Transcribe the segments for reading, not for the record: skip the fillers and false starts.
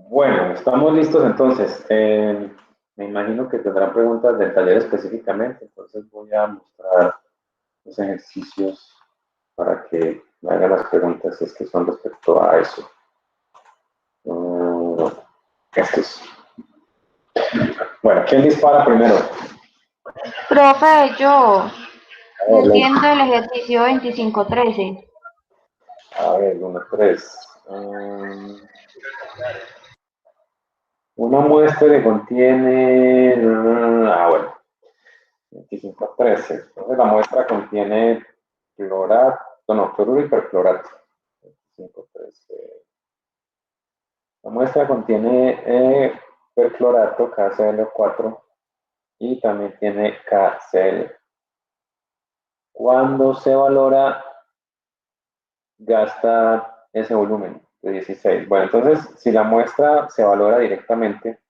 Bueno, estamos listos entonces. Me imagino que tendrán preguntas del taller específicamente, entonces voy a mostrar los ejercicios para que me hagan las preguntas si es que son respecto a eso. Mm, estos. Bueno, ¿quién dispara primero? Profe, yo A no ver, entiendo el ejercicio 2513. a ver, uno, tres. Una muestra que contiene. Bueno, 2513. Entonces la muestra contiene clorato, no, cloruro y perclorato. 2513. La muestra contiene perclorato, KCl4, y también tiene KCl. Cuando se valora, gasta ese volumen de 16. Bueno, entonces, si la muestra se valora directamente,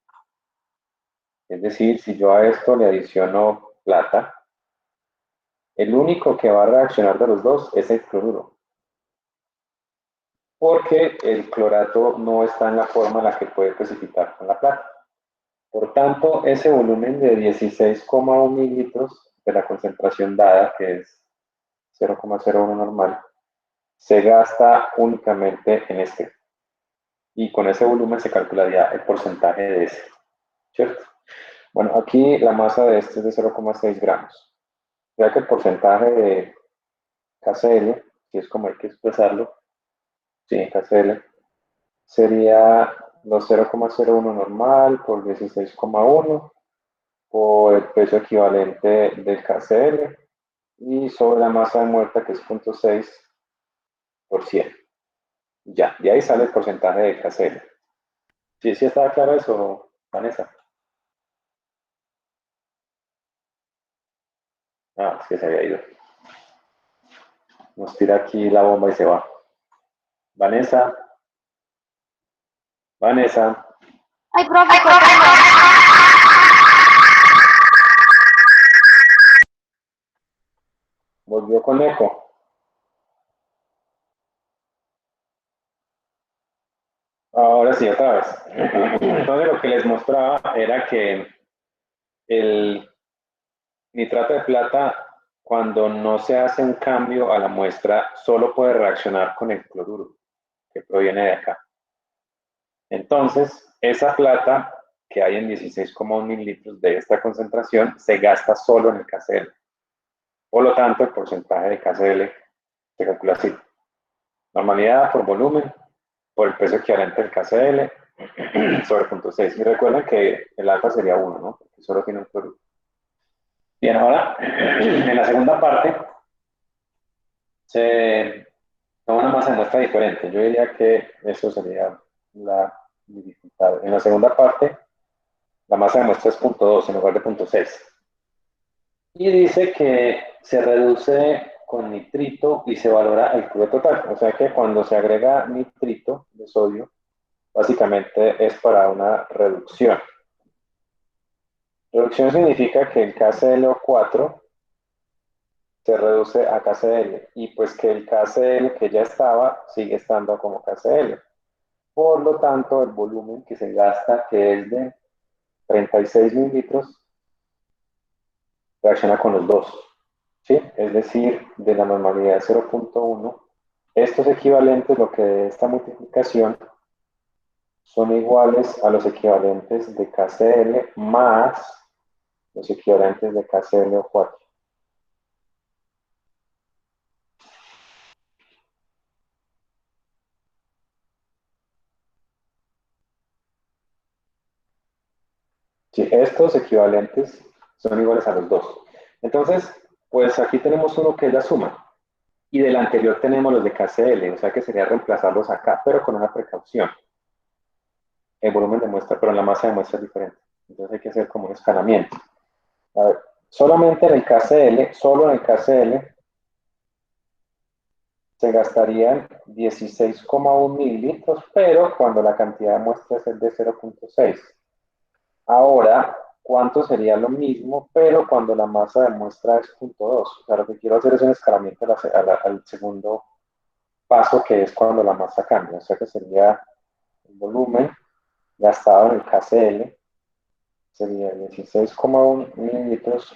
es decir, si yo a esto le adiciono plata, el único que va a reaccionar de los dos es el cloruro, porque el clorato no está en la forma en la que puede precipitar con la plata. Por tanto, ese volumen de 16,1 mililitros de la concentración dada, que es 0,01 normal, se gasta únicamente en este. Y con ese volumen se calcularía el porcentaje de ese, ¿cierto? Bueno, aquí la masa de este es de 0,6 gramos. Ya que el porcentaje de KCl, que es como hay que expresarlo, sí, KCl, sería los 0,01 normal por 16,1 por el peso equivalente del KCl y sobre la masa de muerta que es 0,6 por 100. Ya, y ahí sale el porcentaje de KCl. ¿Sí, sí estaba claro eso, Vanessa? Ah, es que se había ido. Nos tira aquí la bomba y se va. Vanessa, Vanessa, Ay, profe, qué pena. volvió con eco. Ahora sí, otra vez. Entonces lo que les mostraba era que el nitrato de plata, cuando no se hace un cambio a la muestra, solo puede reaccionar con el cloruro que proviene de acá. Entonces, esa plata que hay en 16,1 mililitros de esta concentración se gasta solo en el KCl. Por lo tanto, el porcentaje de KCl se calcula así. Normalidad por volumen, por el peso equivalente del KCl sobre 0,6. Y recuerden que el alfa sería 1, ¿no? Porque solo tiene un cloruro. Bien, ahora, en la segunda parte, se toma una masa de muestra diferente. Yo diría que eso sería la dificultad. En la segunda parte, la masa de muestra es 0,2 en lugar de 0,6. Y dice que se reduce con nitrito y se valora el crudo total. O sea que cuando se agrega nitrito de sodio, básicamente es para una reducción. Reducción significa que el KClO4 se reduce a KCl y pues que el KCl que ya estaba sigue estando como KCl. Por lo tanto, el volumen que se gasta, que es de 36 mililitros, reacciona con los dos, ¿sí? Es decir, de la normalidad 0,1. Estos equivalentes, lo que de esta multiplicación, son iguales a los equivalentes de KCl más los equivalentes de KClO4. Sí, estos equivalentes son iguales a los dos. Entonces, pues aquí tenemos uno que es la suma. Y del anterior tenemos los de KCl, o sea que sería reemplazarlos acá, pero con una precaución. El volumen de muestra, pero la masa de muestra es diferente. Entonces hay que hacer como un escalamiento. A ver, solamente en el KCl, solo en el KCl, se gastarían 16,1 mililitros, pero cuando la cantidad de muestras es de 0,6. Ahora, ¿cuánto sería lo mismo, pero cuando la masa de muestra es 0,2? O sea, lo que quiero hacer es un escalamiento al segundo paso, que es cuando la masa cambia. O sea, que sería el volumen gastado en el KCl sería 16,1 mililitros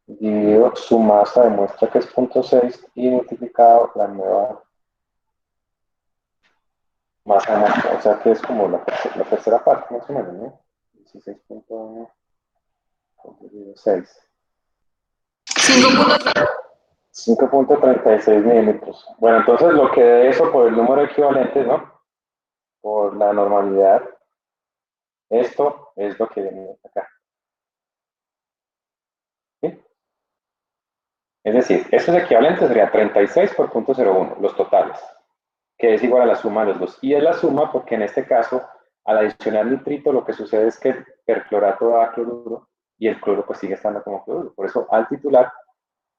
dividido su masa de muestra que es 0,6 y multiplicado la nueva masa de muestra, o sea que es como la tercera parte más o menos, ¿no? 16,1 dividido 6. 5,36 mililitros. Bueno, entonces lo que de eso por el número equivalente, ¿no? Por la normalidad, esto es lo que viene acá. ¿Sí? Es decir, estos equivalentes sería 36 por 0,01, los totales, que es igual a la suma de los dos. Y es la suma porque en este caso, al adicionar nitrito, lo que sucede es que el perclorato da cloruro y el cloro pues sigue estando como cloruro. Por eso, al titular,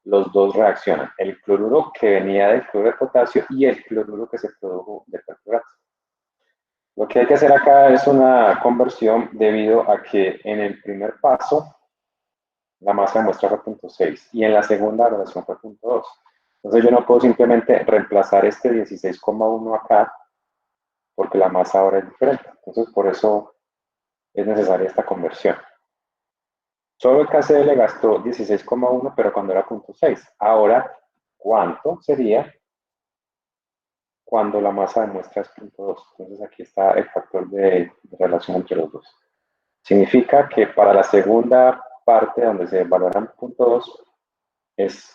los dos reaccionan. El cloruro que venía del cloro de potasio y el cloruro que se produjo del perclorato. Lo que hay que hacer acá es una conversión debido a que en el primer paso la masa de muestra fue 0,6 y en la segunda la relación fue 0,2. Entonces yo no puedo simplemente reemplazar este 16,1 acá porque la masa ahora es diferente. Entonces por eso es necesaria esta conversión. Solo el KCl gastó 16,1 pero cuando era 0,6. Ahora, ¿cuánto sería cuando la masa de muestra es 0,2? Entonces aquí está el factor de relación entre los dos. Significa que para la segunda parte donde se valoran 0,2 es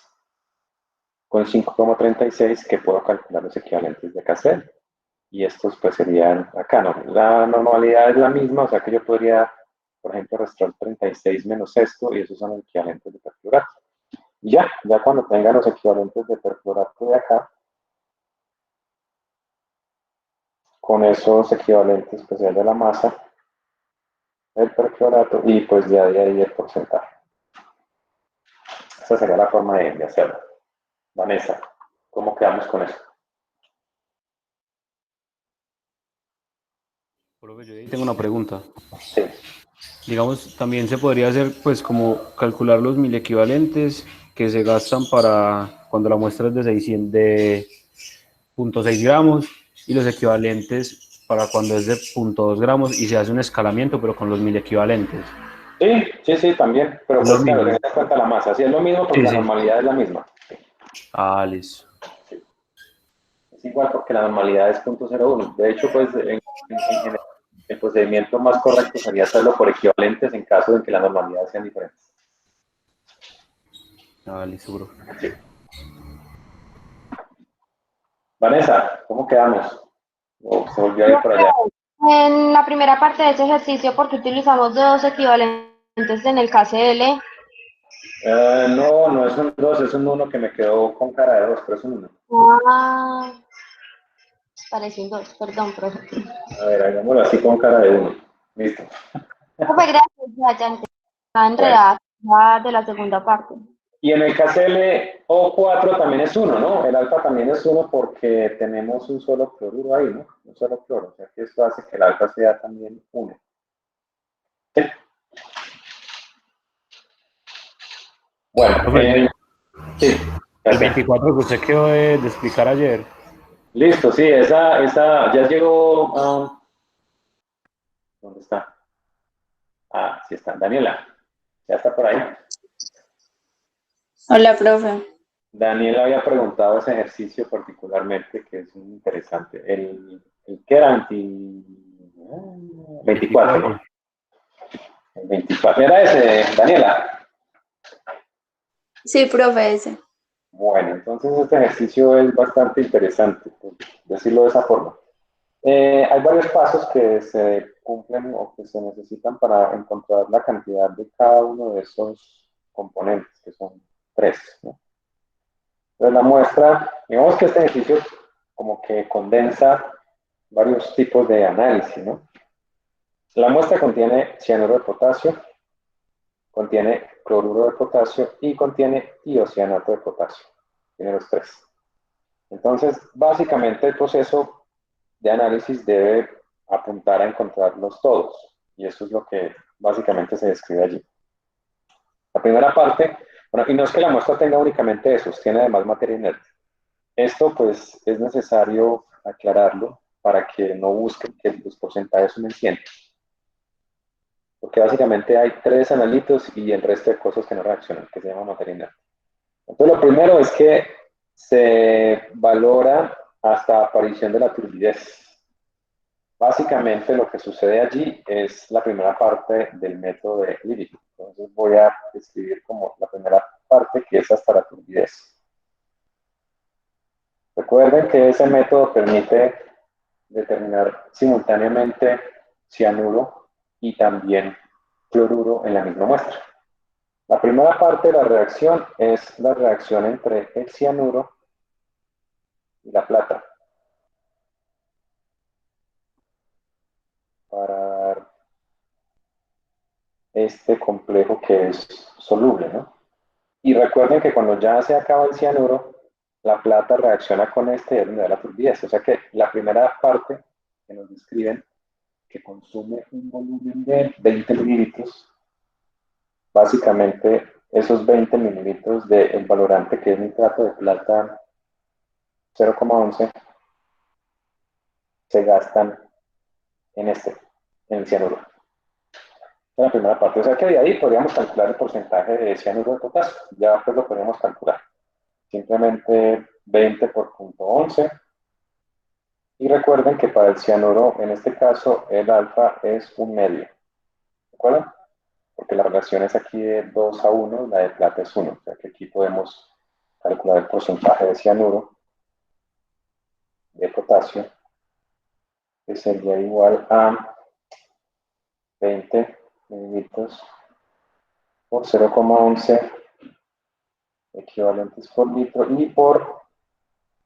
con 5,36 que puedo calcular los equivalentes de KCl. Y estos pues serían acá, ¿no? La normalidad es la misma, o sea que yo podría, por ejemplo, restar 36 menos esto y esos son los equivalentes de perclorato. Y ya cuando tenga los equivalentes de perclorato de acá, con esos equivalentes pues ya de la masa, el perclorato y pues ya de ahí el porcentaje. Esa sería la forma de hacerlo. Vanessa, ¿cómo quedamos con eso? Profe, yo ahí tengo una pregunta. Sí. Digamos, también se podría hacer, pues, como calcular los mil equivalentes que se gastan para cuando la muestra es de 600, de 0,6 gramos y los equivalentes para cuando es de 0,2 gramos y se hace un escalamiento, pero con los mil equivalentes. Sí, también, pero Es lo pues claro, mismo. tened en cuenta la masa, sí es lo mismo porque Sí, la sí. normalidad es la misma. Ah, listo. Sí. Es igual porque la normalidad es 0,01. De hecho, pues en general, el procedimiento más correcto sería hacerlo por equivalentes en caso de que las normalidades sean diferentes. Ah, listo, bro. Sí. Vanessa, ¿cómo quedamos? Oh, se volvió a ir por allá. En la primera parte de ese ejercicio, porque utilizamos dos equivalentes en el KCl. No es un 2, es un 1 que me quedó con cara de 2, pero es un 1. Ah, parece un 2, perdón, profe. A ver, hagámoslo así con cara de 1. Listo. Profe, gracias, ya entendí. Está Bueno. enredada ya de la segunda parte. Y en el KCl O4 también es 1, ¿no? El alfa también es 1 porque tenemos un solo cloruro ahí, ¿no? Un solo cloro. O sea que esto hace que el alfa sea también 1. ¿Sí? Bueno, Profe, sí, el gracias. 24 que usted quedó de explicar ayer. Listo, sí, esa ya llegó. ¿Dónde está? Ah, sí está. Daniela, ya está por ahí. Hola, profe. Daniela había preguntado ese ejercicio particularmente, que es muy interesante. El que era 24, ¿no? 24. El 24. Era ese, Daniela. Sí, profe, ese. Bueno, entonces este ejercicio es bastante interesante, por decirlo de esa forma. Hay varios pasos que se cumplen o que se necesitan para encontrar la cantidad de cada uno de esos componentes, que son tres, ¿no? Entonces la muestra, digamos que este ejercicio como que condensa varios tipos de análisis, ¿no? La muestra contiene cianuro de potasio, contiene cloruro de potasio y contiene tiocianato de potasio. Tiene los tres. Entonces, básicamente el proceso de análisis debe apuntar a encontrarlos todos. Y eso es lo que básicamente se describe allí. La primera parte, bueno, y no es que la muestra tenga únicamente esos, tiene además materia inerte. Esto pues es necesario aclararlo para que no busquen que los porcentajes sumen 100. Porque básicamente hay 3 analitos y el resto de cosas que no reaccionan, que se llama materia inerte. Entonces, lo primero es que se valora hasta aparición de la turbidez. Básicamente lo que sucede allí es la primera parte del método de Liddy. Entonces voy a escribir como la primera parte, que es hasta la turbidez. Recuerden que ese método permite determinar simultáneamente cianuro y también cloruro en la misma muestra. La primera parte de la reacción es la reacción entre el cianuro y la plata. Para dar este complejo que es soluble, ¿no? Y recuerden que cuando ya se acaba el cianuro, la plata reacciona con este y es donde da la turbidez. O sea que la primera parte que nos describen, que consume un volumen de 20 mililitros, básicamente esos 20 mililitros del valorante que es nitrato de plata 0,11 se gastan en en el cianuro. En la primera parte. O sea que de ahí podríamos calcular el porcentaje de cianuro de potasio. Ya pues lo podemos calcular. Simplemente 20 por 0,11. Y recuerden que para el cianuro, en este caso, el alfa es 1/2. ¿De acuerdo? Porque la relación es aquí de 2 a 1 y la de plata es 1. O sea que aquí podemos calcular el porcentaje de cianuro de potasio, que sería igual a 20 mililitros por 0,11 equivalentes por litro y por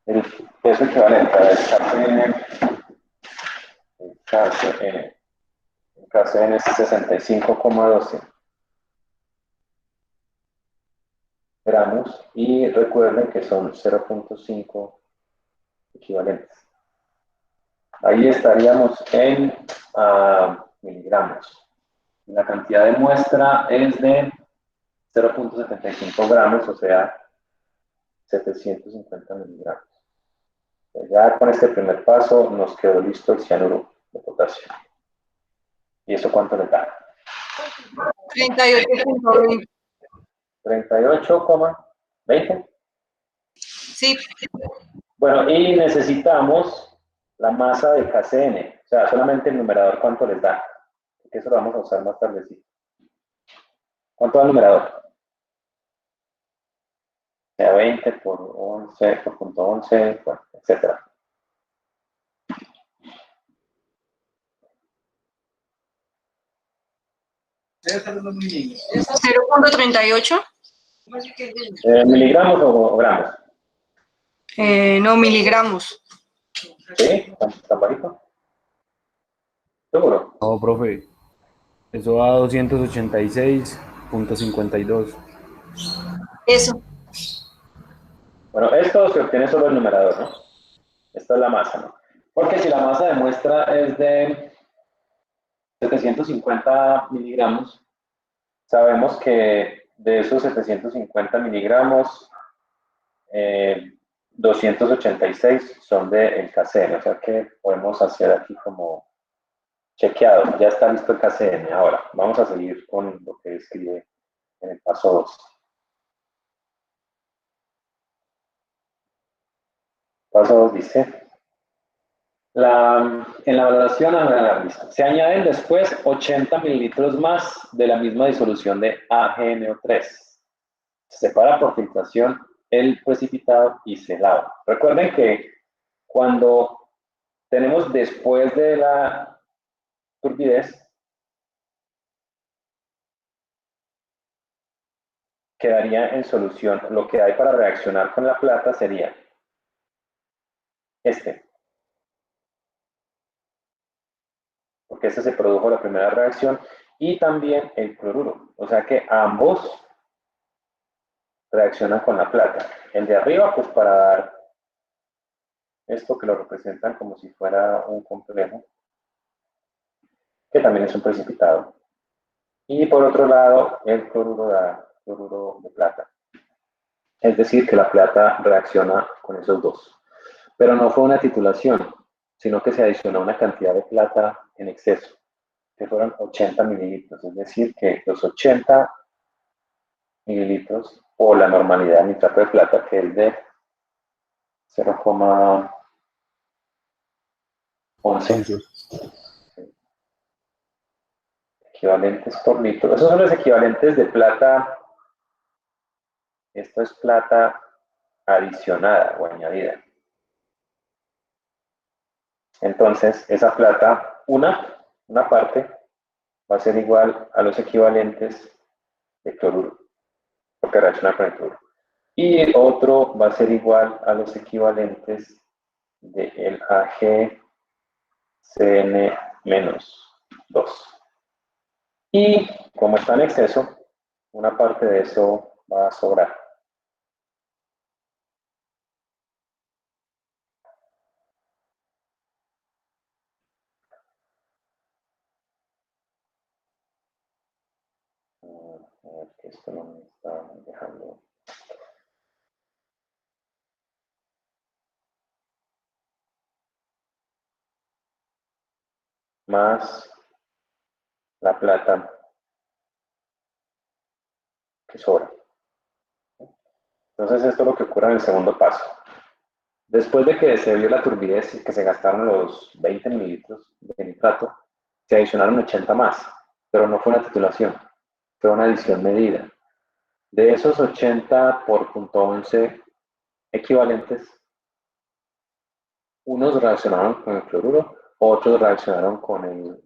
el peso equivalente a el KCN es 65,12 gramos y recuerden que son 0,5 equivalentes. Ahí estaríamos en miligramos. La cantidad de muestra es de 0,75 gramos, o sea, 750 miligramos. Ya con este primer paso nos quedó listo el cianuro de potasio. ¿Y eso cuánto le da? 38,20. 38,20. Sí, Bueno, y necesitamos la masa de KCN. O sea, solamente el numerador, ¿cuánto les da? Que eso lo vamos a usar más tardecito. ¿Cuánto da el numerador? O sea, 20 por 11, por punto 11, bueno, etc. ¿0,38? ¿Miligramos o gramos? No, miligramos. ¿Sí? ¿Tan bajito? ¿Seguro? No, profe, eso da 286,52. Eso. Bueno, esto se obtiene solo el numerador, ¿no? Esta es la masa, ¿no? Porque si la masa de muestra es de 750 miligramos, sabemos que de esos 750 miligramos, 286 son del KCN, o sea que podemos hacer aquí como chequeado, ya está listo el KCN. Ahora, vamos a seguir con lo que escribe en el paso 2. Paso 2 dice, en la valoración se añaden después 80 mililitros más de la misma disolución de AgNO3. Se separa por filtración el precipitado y se lava. Recuerden que cuando tenemos después de la turbidez, quedaría en solución. Lo que hay para reaccionar con la plata sería porque este se produjo la primera reacción, y también el cloruro. O sea que ambos reaccionan con la plata. El de arriba, pues para dar esto que lo representan como si fuera un complejo, que también es un precipitado. Y por otro lado, el cloruro da cloruro de plata. Es decir, que la plata reacciona con esos dos. Pero no fue una titulación, sino que se adicionó una cantidad de plata en exceso, que fueron 80 mililitros, es decir, que los 80 mililitros o la normalidad de nitrato de plata, que es de 0,11 equivalentes por litro. Esos son los equivalentes de plata. Esto es plata adicionada o añadida. Entonces, esa plata, una parte, va a ser igual a los equivalentes de cloruro, porque reacciona con el cloruro. Y otro va a ser igual a los equivalentes del AgCN-2. Y como está en exceso, una parte de eso va a sobrar. A ver, que esto no me está dejando. Más la plata que sobra. Entonces esto es lo que ocurre en el segundo paso. Después de que se vio la turbidez y que se gastaron los 20 mililitros de nitrato, se adicionaron 80 más, pero no fue una titulación, fue una adición medida. De esos 80 por .11 equivalentes, unos reaccionaron con el cloruro, otros reaccionaron con el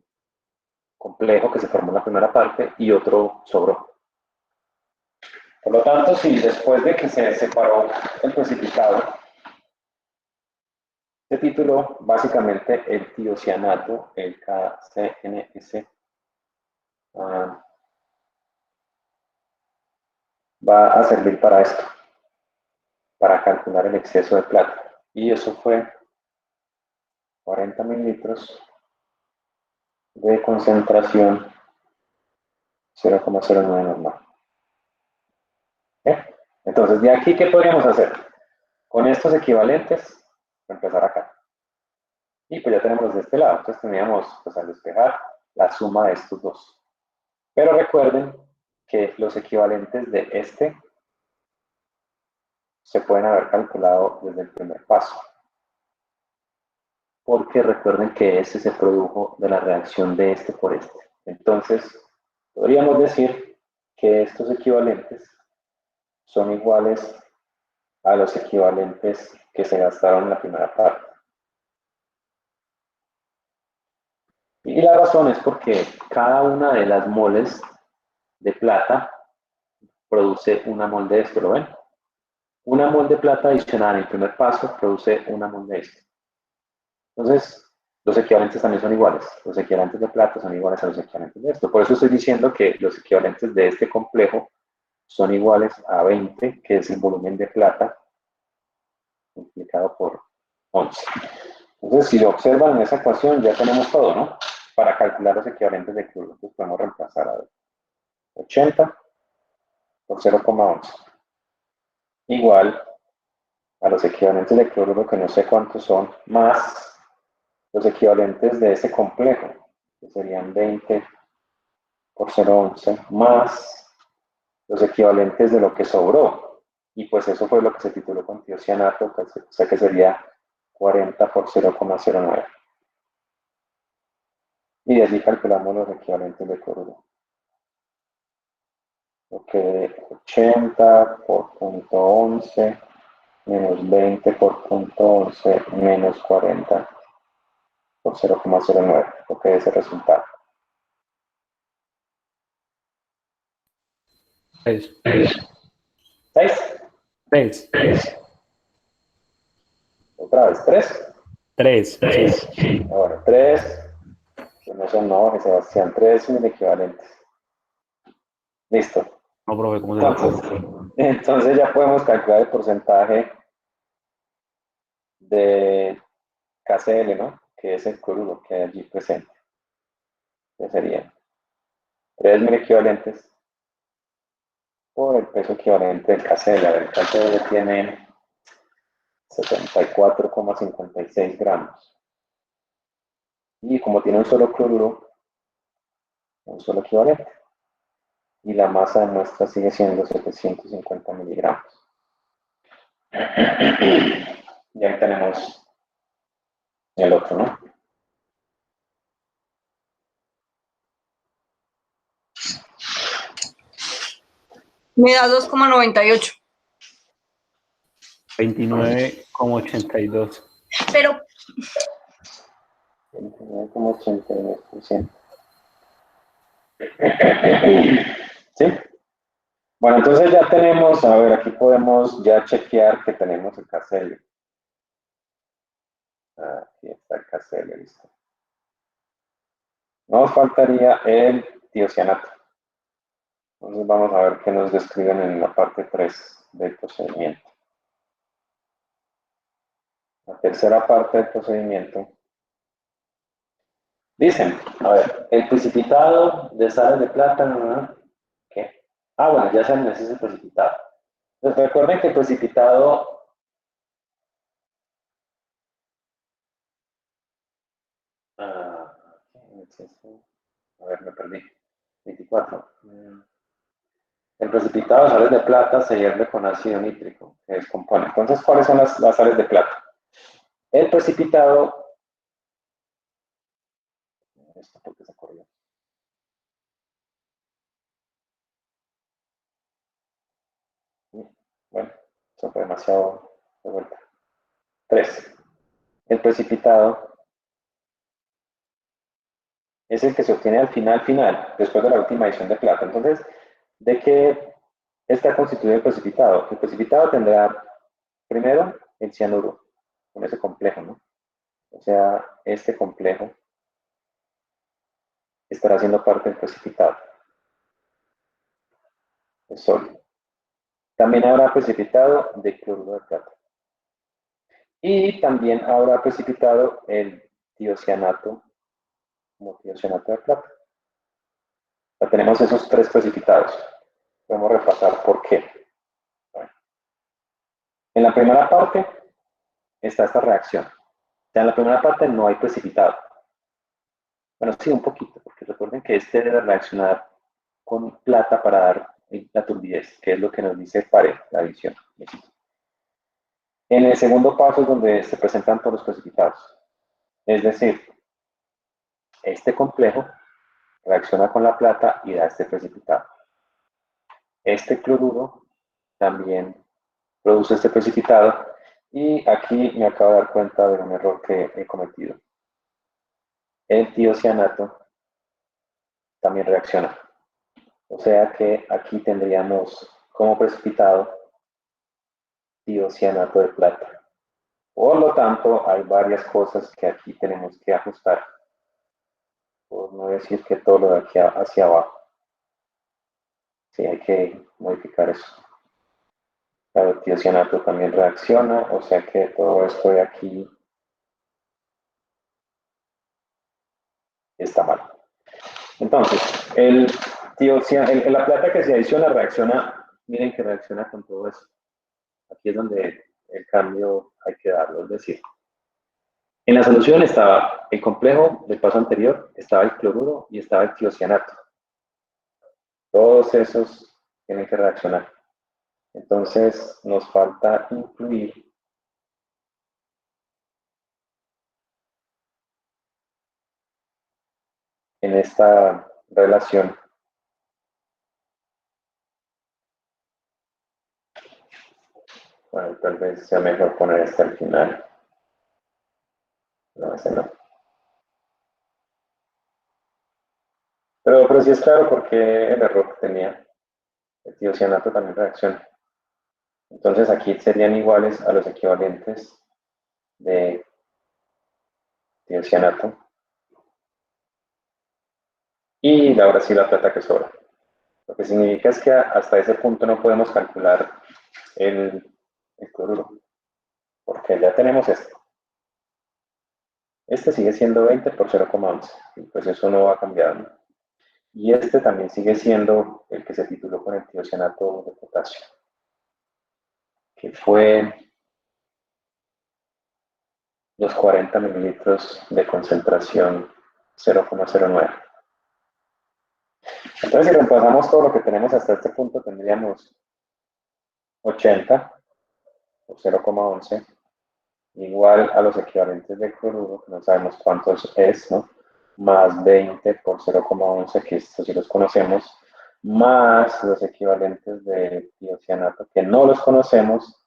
complejo que se formó en la primera parte y otro sobró. Por lo tanto, si después de que se separó el precipitado, se tituló básicamente el tiocianato, el KCNS, va a servir para esto, para calcular el exceso de plata. Y eso fue 40 mililitros de concentración 0,09 normal. Entonces, de aquí, ¿qué podríamos hacer? Con estos equivalentes, empezar acá. Y pues ya tenemos los de este lado. Entonces teníamos, pues al despejar, la suma de estos dos. Pero recuerden que los equivalentes de este se pueden haber calculado desde el primer paso. Porque recuerden que ese se produjo de la reacción de este por este. Entonces, podríamos decir que estos equivalentes son iguales a los equivalentes que se gastaron en la primera parte. Y la razón es porque cada una de las moles de plata produce una mol de esto, ¿lo ven? Una mol de plata adicional en el primer paso produce una mol de esto. Entonces, los equivalentes también son iguales. Los equivalentes de plata son iguales a los equivalentes de esto. Por eso estoy diciendo que los equivalentes de este complejo son iguales a 20, que es el volumen de plata multiplicado por 11. Entonces, si lo observan en esa ecuación, ya tenemos todo, ¿no? Para calcular los equivalentes de cloruro. Entonces, podemos reemplazar a 80 por 0,11. Igual a los equivalentes de cloruro, que no sé cuántos son, más los equivalentes de ese complejo, que serían 20 por 0,11, más los equivalentes de lo que sobró. Y pues eso fue lo que se tituló con tiocianato, o sea que sería 40 por 0,09. Y de allí calculamos los equivalentes de cloruro. Ok, 80 por .11 menos 20 por .11 menos 40 por 0,09. Ok, ese resultado. 3. 6. 3. Otra vez, 3. 3. Sí. Ahora, 3. Que no son, no, Sebastián, 3 mil equivalentes. Listo. No, profe, ¿cómo se llama? Entonces ya podemos calcular el porcentaje de KCl, ¿no? Que es el cloruro que hay allí presente. Que serían 3.000 equivalentes por el peso equivalente del KCl. A ver, el KCl tiene 74,56 gramos. Y como tiene un solo cloruro, un solo equivalente. Y la masa de muestra sigue siendo 750 miligramos. Y ahí tenemos el otro, ¿no? Me da 2,98. 29,82. Pero 29,82%. ¿Sí? Bueno, entonces ya tenemos, a ver, aquí podemos ya chequear que tenemos el KCl. Aquí está el KCl, listo. Nos faltaría el tiocianato. Entonces vamos a ver qué nos describen en la parte 3 del procedimiento. La tercera parte del procedimiento. Dicen, a ver, el precipitado de sales de plátano, ¿no? ¿Qué? Ah, bueno, ya saben, ese es el precipitado. Entonces, recuerden que el precipitado... a ver, me perdí. 24. El precipitado de sales de plata se hierve con ácido nítrico, que descompone. Entonces, ¿cuáles son las sales de plata? El precipitado... Esto porque se corrió. Bueno, eso fue demasiado de vuelta. 3. El precipitado es el que se obtiene al final, después de la última adición de plata. Entonces, ¿de qué está constituido el precipitado? El precipitado tendrá primero el cianuro, con ese complejo, ¿no? O sea, este complejo estará siendo parte del precipitado. Es sólido. También habrá precipitado de cloruro de plata. Y también habrá precipitado el tiocianato, como tiocianato de plata. Ya tenemos esos 3 precipitados. Podemos repasar por qué. Bueno, en la primera parte está esta reacción. O sea, en la primera parte no hay precipitado. Bueno, sí, un poquito, porque recuerden que este debe reaccionar con plata para dar la turbidez, que es lo que nos dice Pareto, la adición. En el segundo paso es donde se presentan todos los precipitados. Es decir, este complejo reacciona con la plata y da este precipitado. Este cloruro también produce este precipitado y aquí me acabo de dar cuenta de un error que he cometido. El tiocianato también reacciona. O sea que aquí tendríamos como precipitado tiocianato de plata. Por lo tanto, hay varias cosas que aquí tenemos que ajustar, por no decir que todo lo de aquí hacia abajo. Sí, hay que modificar eso. El tiocianato también reacciona, o sea que todo esto de aquí está mal. Entonces, la plata que se adiciona reacciona, miren que reacciona con todo eso. Aquí es donde el cambio hay que darlo, es decir, en la solución estaba el complejo del paso anterior, estaba el cloruro y estaba el tiocianato. Todos esos tienen que reaccionar. Entonces, nos falta incluir en esta relación bueno, tal vez sea mejor poner esto al final. No, ese no. Pero sí es claro porque el error que tenía. El tiocianato también reacciona. Entonces aquí serían iguales a los equivalentes de tiocianato. Y ahora sí la plata que sobra. Lo que significa es que hasta ese punto no podemos calcular el cloruro. Porque ya tenemos esto. Este sigue siendo 20 por 0,11. Y pues eso no va a cambiar, ¿no? Y este también sigue siendo el que se tituló con el tiocianato de potasio, que fue los 40 mililitros de concentración 0,09. Entonces, si reemplazamos todo lo que tenemos hasta este punto, tendríamos 80 por 0,11 igual a los equivalentes de cloruro, que no sabemos cuántos es, ¿no? Más 20 por 0,11, que estos sí los conocemos, más los equivalentes de tiocianato, que no los conocemos,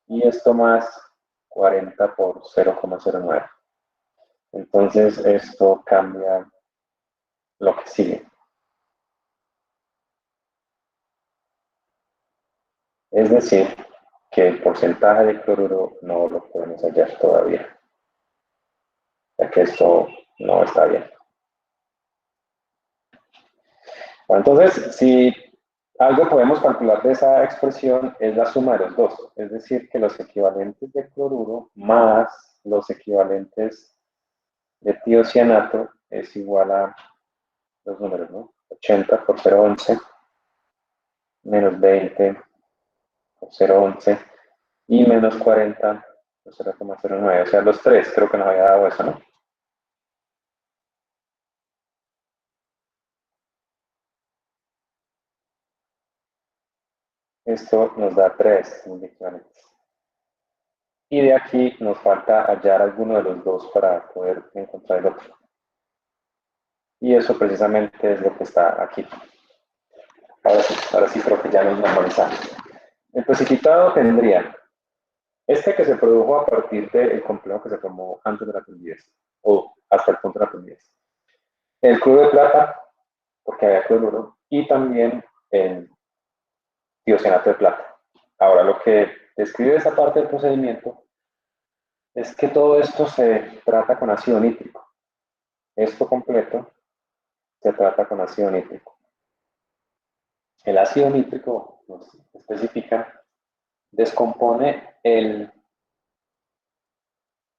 y esto más 40 por 0,09. Entonces, esto cambia lo que sigue. Es decir, que el porcentaje de cloruro no lo podemos hallar todavía, ya que esto no está bien. Bueno, entonces, si algo podemos calcular de esa expresión es la suma de los dos, es decir, que los equivalentes de cloruro más los equivalentes de tiocianato es igual a los números, ¿no? 80 por 0,11 menos 20 por 0,11 y menos 40 por 0,09, o sea, los tres, creo que nos había dado eso, ¿no? Esto nos da 3 equivalentes. Y de aquí nos falta hallar alguno de los dos para poder encontrar el otro. Y eso precisamente es lo que está aquí. Ahora sí creo que ya nos normalizamos. El precipitado tendría este que se produjo a partir del complejo que se formó antes de la turbidez, o hasta el punto de la turbidez. El cloruro de plata, porque había cloruro, y también el tiocianato de plata. Ahora, lo que describe esa parte del procedimiento es que todo esto se trata con ácido nítrico. Esto completo se trata con ácido nítrico. El ácido nítrico, nos especifica, descompone el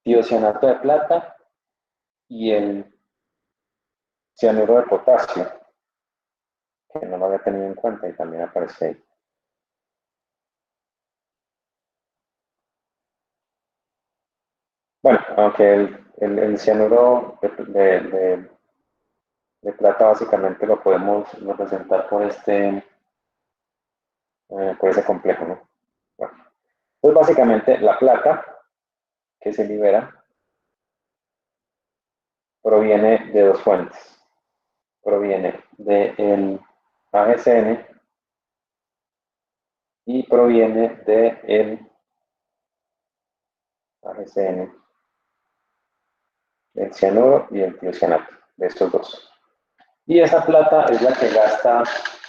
tiocianato de plata y el cianuro de potasio, que no lo había tenido en cuenta y también aparece ahí. Bueno, aunque el cianuro de plata básicamente lo podemos representar por por ese complejo, ¿no? Bueno, pues básicamente la plata que se libera proviene de dos fuentes. Proviene del AgCN y proviene del AgCN, el cianuro y el tiocianato, de estos dos. Y esa plata es la que gasta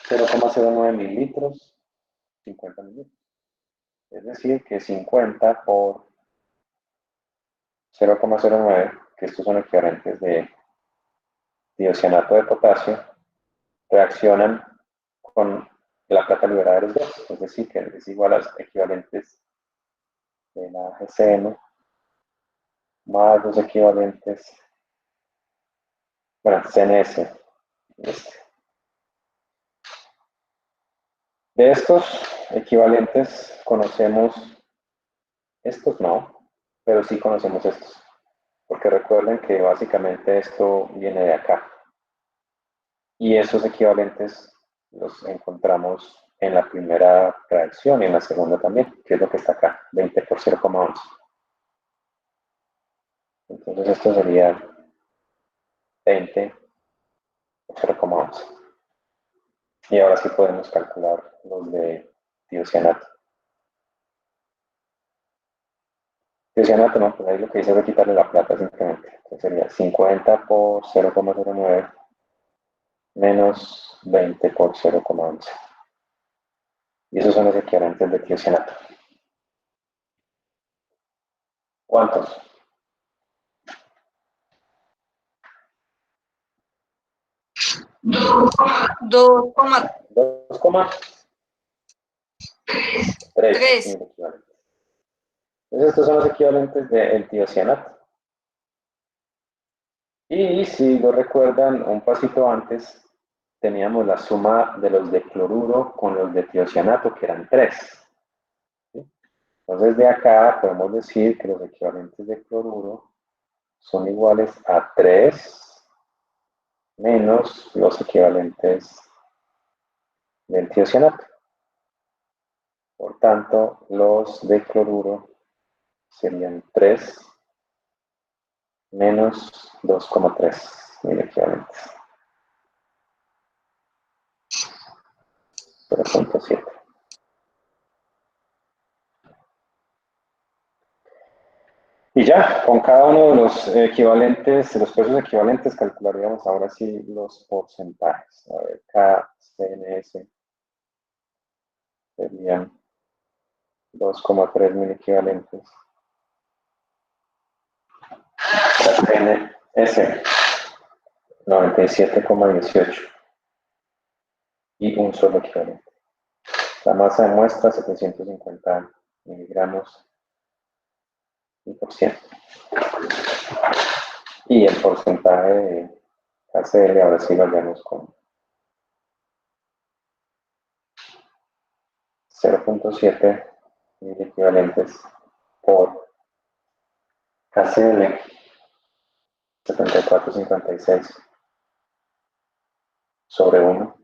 0,09 mililitros, 50 mililitros. Es decir, que 50 por 0,09, que estos son equivalentes de tiocianato de potasio, reaccionan con la plata liberada de los dos, es decir, que es igual a los equivalentes de la AgCN más los equivalentes, bueno, CNS. De estos equivalentes conocemos, estos no, pero sí conocemos estos, porque recuerden que básicamente esto viene de acá. Y esos equivalentes los encontramos en la primera reacción y en la segunda también, que es lo que está acá, 20 por 0,11. Entonces esto sería 20 por 0,11. Y ahora sí podemos calcular los de tiocianato. Tiocianato, no, pues ahí lo que hice fue quitarle la plata simplemente. Entonces sería 50 por 0,09 menos 20 por 0,11. Y esos son los equivalentes de tiocianato. ¿Cuántos? 2,3 equivalentes. Entonces estos son los equivalentes del tiocianato. Y si lo recuerdan, un pasito antes teníamos la suma de los de cloruro con los de tiocianato, que eran 3. ¿Sí? Entonces de acá podemos decir que los equivalentes de cloruro son iguales a 3 menos los equivalentes del tiocianato. Por tanto, los de cloruro serían 3 menos 2,3 mil equivalentes. 0,7. Y ya, con cada uno de los equivalentes, de los pesos equivalentes, calcularíamos ahora sí los porcentajes. A ver, KCNS serían 2,3 mil equivalentes. KCNS 97,18 y un solo equivalente. La masa de muestra 750 miligramos por ciento. Y el porcentaje de KCl ahora sí lo hallamos con 0,7 mil equivalentes por KCl 74,56 sobre 1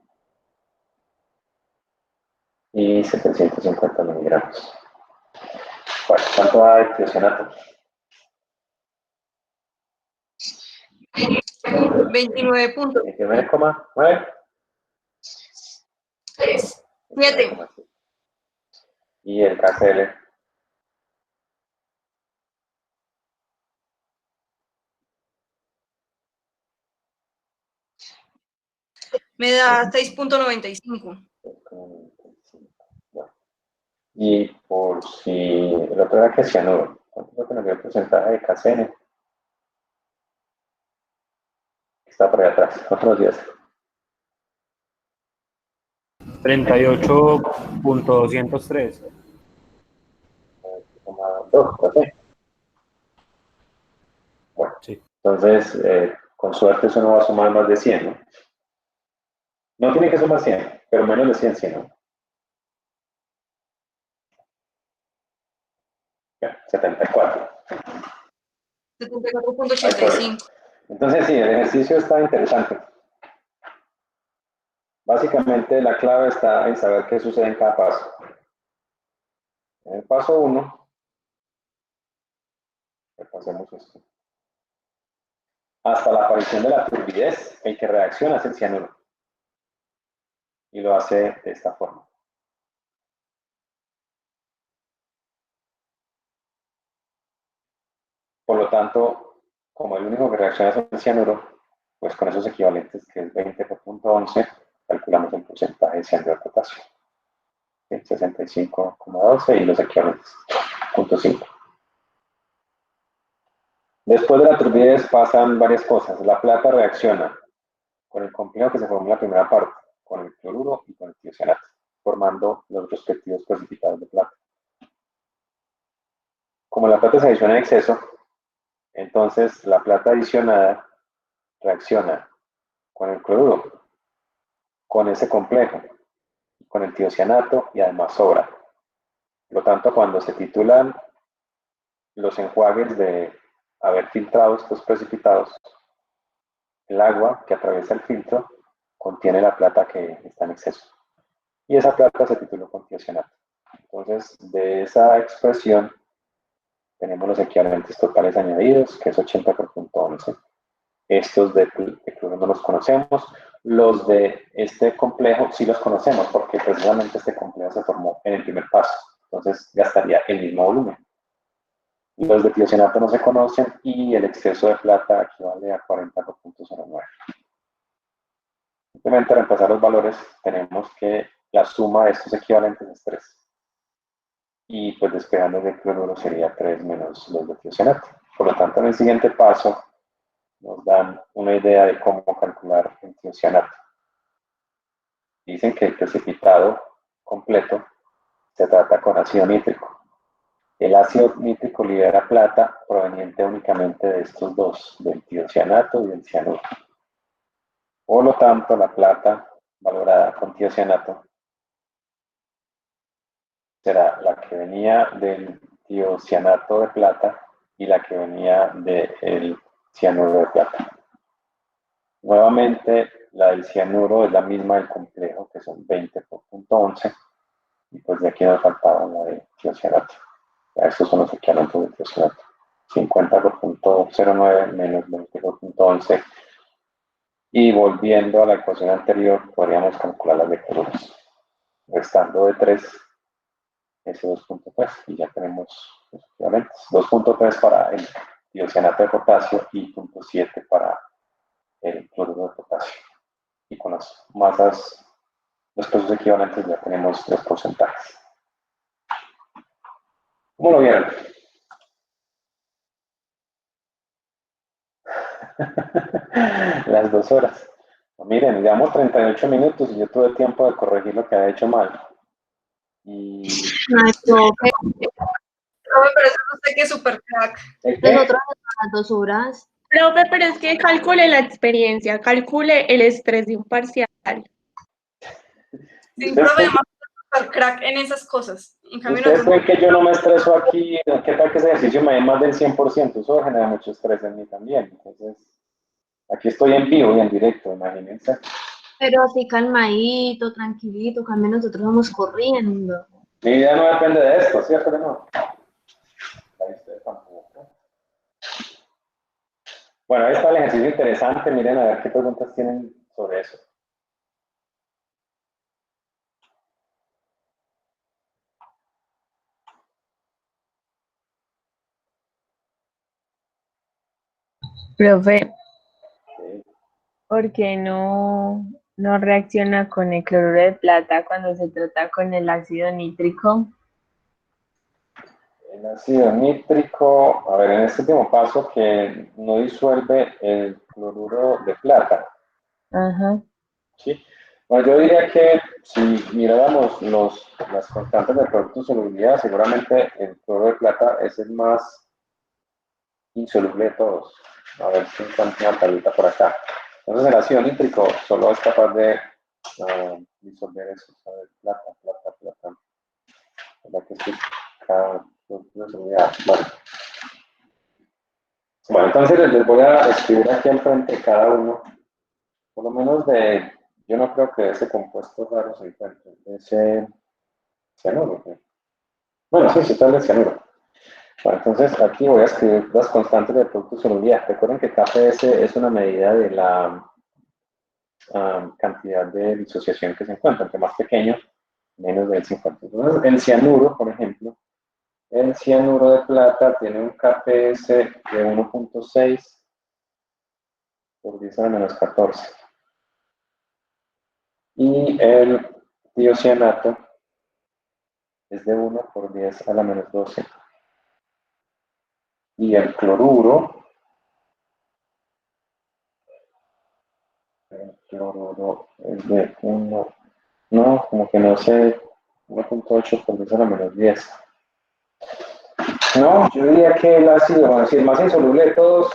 y 750 miligramos. Bueno, ¿cuánto da de tiocianato? 29.9. 7. Y el KCl Me da 6.95. y por si el otro era que cianuro, ¿cuánto es lo que nos dio el porcentaje de KCl? Está por ahí atrás, otros días. 38.203. Bueno, Sí. entonces, con suerte eso no va a sumar más de 100, ¿no? No tiene que sumar 100, pero menos de 100, sí, ¿no? 74. 74.85. Entonces, sí, el ejercicio está interesante. Básicamente, la clave está en saber qué sucede en cada paso. En el paso 1, repasemos esto. Hasta la aparición de la turbidez, el que reacciona es el cianuro. Y lo hace de esta forma. Por lo tanto, como el único que reacciona es el cianuro, pues con esos equivalentes, que es 20 por punto 11, calculamos el porcentaje de cianuro de potasio. 65,12 y los equivalentes, 0,5. Después de la turbidez pasan varias cosas. La plata reacciona con el complejo que se formó en la primera parte, con el cloruro y con el tiocianato, formando los respectivos precipitados de plata. Como la plata se adiciona en exceso, entonces la plata adicionada reacciona con el cloruro, con ese complejo, con el tiocianato y además sobra. Por lo tanto, cuando se titulan los enjuagues de haber filtrado estos precipitados, el agua que atraviesa el filtro contiene la plata que está en exceso. Y esa plata se tituló con tiocianato. Entonces, de esa expresión tenemos los equivalentes totales añadidos, que es 80 por punto 11. Estos de cloruro no los conocemos. Los de este complejo sí los conocemos, porque precisamente este complejo se formó en el primer paso. Entonces, gastaría el mismo volumen. Los de tiocianato no se conocen y el exceso de plata equivale a 40 por punto 09. Simplemente al reemplazar los valores, tenemos que la suma de estos equivalentes es 3. Y pues despejando del cloruro sería 3 menos los de tiocianato. Por lo tanto, en el siguiente paso nos dan una idea de cómo calcular el tiocianato. Dicen que el precipitado completo se trata con ácido nítrico. El ácido nítrico libera plata proveniente únicamente de estos dos, del tiocianato y del cianuro. Por lo tanto, la plata valorada con tiocianato será la que venía del tiocianato de plata y la que venía del cianuro de plata. Nuevamente, la del cianuro es la misma del complejo, que son 20 por punto 11, y pues de aquí nos faltaba la de tiocianato. Estos son los equivalentes de tiocianato. 50 por punto 09 menos 20 por punto 11. Y volviendo a la ecuación anterior, podríamos calcular las de cloruros. Restando de 3, ese 2.3, y ya tenemos los equivalentes. 2.3 para el tiocianato de potasio y 0.7 para el cloruro de potasio. Y con las masas, los pesos equivalentes, ya tenemos los porcentajes. ¿Cómo lo vieron? Las 2 horas. Miren, llevamos 38 minutos y yo tuve tiempo de corregir lo que había hecho mal. Y Ay, profe, Profe, pero eso es usted que es súper crack. nosotros a las 2 horas. Profe, pero es que calcule la experiencia, calcule el estrés de un parcial. Sí, profe, además es súper crack en esas cosas. En cambio, ¿Ustedes nosotros creen que yo no me estreso aquí? ¿Qué tal que ese ejercicio me dé más del 100%? Eso genera mucho estrés en mí también. Entonces, aquí estoy en vivo y en directo, imagínense. Pero así calmadito, tranquilito, cambio nosotros vamos corriendo. Mi vida no depende de esto, ¿cierto que no? Ahí ustedes tampoco. Bueno, ahí está el ejercicio interesante. Miren a ver qué preguntas tienen sobre eso. Profe, Sí. ¿por qué no reacciona con el cloruro de plata cuando se trata con el ácido nítrico? El ácido nítrico, a ver, en este último paso que no disuelve el cloruro de plata, Ajá. ¿sí? Bueno, yo diría que si miráramos las constantes de producto de solubilidad, seguramente el cloruro de plata es el más insoluble de todos. A ver si encuentro una tablita por acá. Entonces el ácido nítrico solo es capaz de disolver eso, ¿sabes? Plata. La que estoy cada producto de solubilidad. Bueno, entonces les voy a escribir aquí al frente cada uno, por lo menos yo no creo que ese compuesto raro se encuentre, ese cianuro. ¿Sí? Bueno, sí, está el cianuro. Bueno, entonces aquí voy a escribir las constantes de producto de solubilidad. Recuerden que KPS es una medida de la cantidad de disociación que se encuentra, entre más pequeño, menos del 50. Entonces, el cianuro, por ejemplo, el cianuro de plata tiene un KPS de 1.6 por 10 a la menos 14. Y el tiocianato es de 1 por 10 a la menos 12. Y el cloruro es de 1, no, como que no sé, 1.8 por 10 a la menos 10. No, yo diría que el ácido, bueno, si es más insoluble de todos,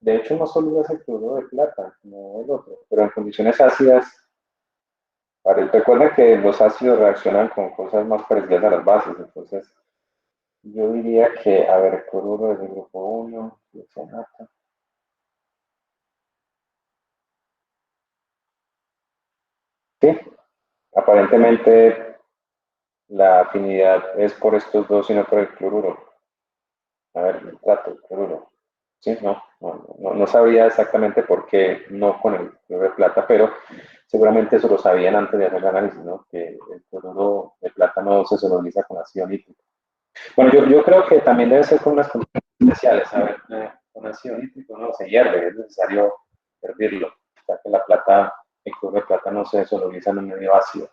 de hecho no soluble es el cloruro de plata, no el otro, pero en condiciones ácidas, recuerden que los ácidos reaccionan con cosas más parecidas a las bases, entonces yo diría que, a ver, el cloruro es del grupo 1, tiocianato. Sí, aparentemente la afinidad es por estos dos y no por el cloruro. A ver, el plato, el cloruro. Sí, no sabría exactamente por qué no con el cloruro de plata, pero seguramente eso lo sabían antes de hacer el análisis, ¿no? Que el cloruro de plata no se solubiliza con ácido nítrico. Bueno, yo creo que también debe ser con unas condiciones especiales. A ver, con ácido nítrico no se hierve, es necesario hervirlo. O sea que la plata, el cloruro de plata no se solubiliza en un medio ácido.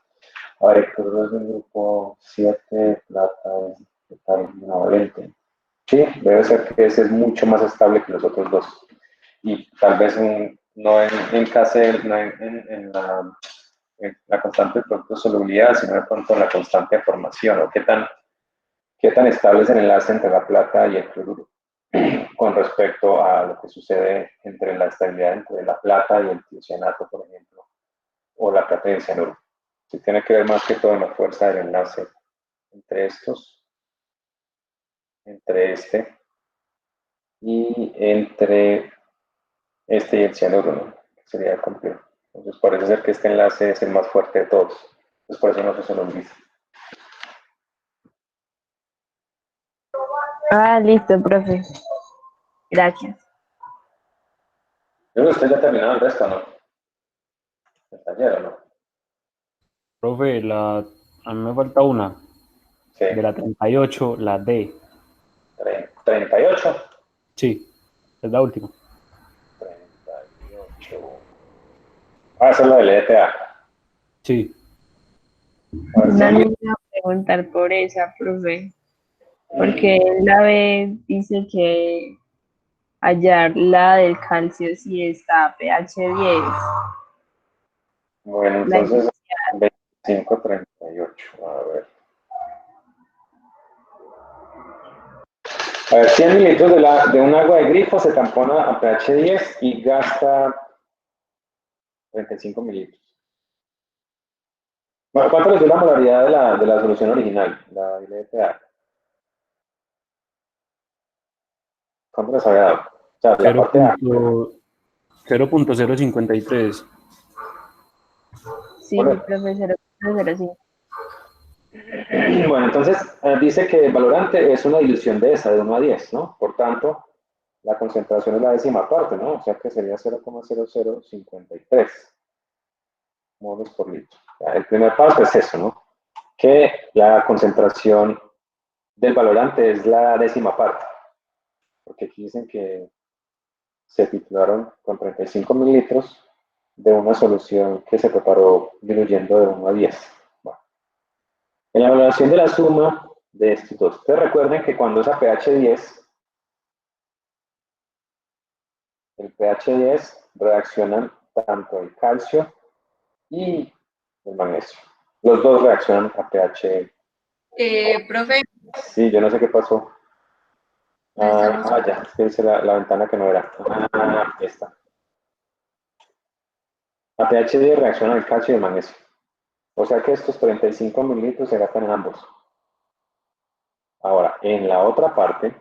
A ver, el cloruro es del grupo 7, plata es valente. Sí, debe ser que ese es mucho más estable que los otros dos. Y tal vez no en case, no en la constante de producto de solubilidad, sino de pronto en la constante de formación, o qué tan estable es el enlace entre la plata y el cloruro, con respecto a lo que sucede entre la estabilidad entre la plata y el tiocianato, por ejemplo, o la plata y el cianuro. Se tiene que ver más que todo en la fuerza del enlace entre estos, entre este y entre este y el cianuro, ¿no? sería el complejo. Entonces parece ser que este enlace es el más fuerte de todos. Entonces por eso no se nos dice. Ah, listo, profe. Gracias. Yo creo que usted ya terminado el resto, ¿no? El taller, ¿o no? Profe, a mí me falta una. Sí. De la 38, la D. 38. Sí, es la última. 38. Ah, esa es la del ETA. Sí. A ver, No sí. le voy a preguntar por esa, profe. Porque en la B dice que hallar la del calcio si está a pH 10. Bueno, La entonces 25, 38. A ver. A ver, 100 mililitros de un agua de grifo se tampona a pH 10 y gasta 35 mililitros. Bueno, ¿cuánto les dio la molaridad de la solución original, la LFA? ¿Cuánto les había dado? O sea, la parte A. 0.053. sí, profe, 0.05. Bueno, entonces dice que el valorante es una dilución de esa, de 1 a 10, ¿no? Por tanto, la concentración es la décima parte, ¿no? O sea que sería 0,0053 moles por litro. El primer paso es eso, ¿no? Que la concentración del valorante es la décima parte. Porque aquí dicen que se titularon con 35 mililitros de una solución que se preparó diluyendo de 1 a 10. Bueno, en la evaluación de la suma de estos dos, ustedes recuerden que cuando es a pH 10, el pH 10 reaccionan tanto el calcio y el magnesio. Los dos reaccionan a pH. Profe, Sí, yo no sé qué pasó. estamos... Ya, es que dice la ventana que no era. Esta. A pH 10 reaccionan el calcio y el magnesio. O sea que estos 35 mililitros se gastan en ambos. Ahora, en la otra parte,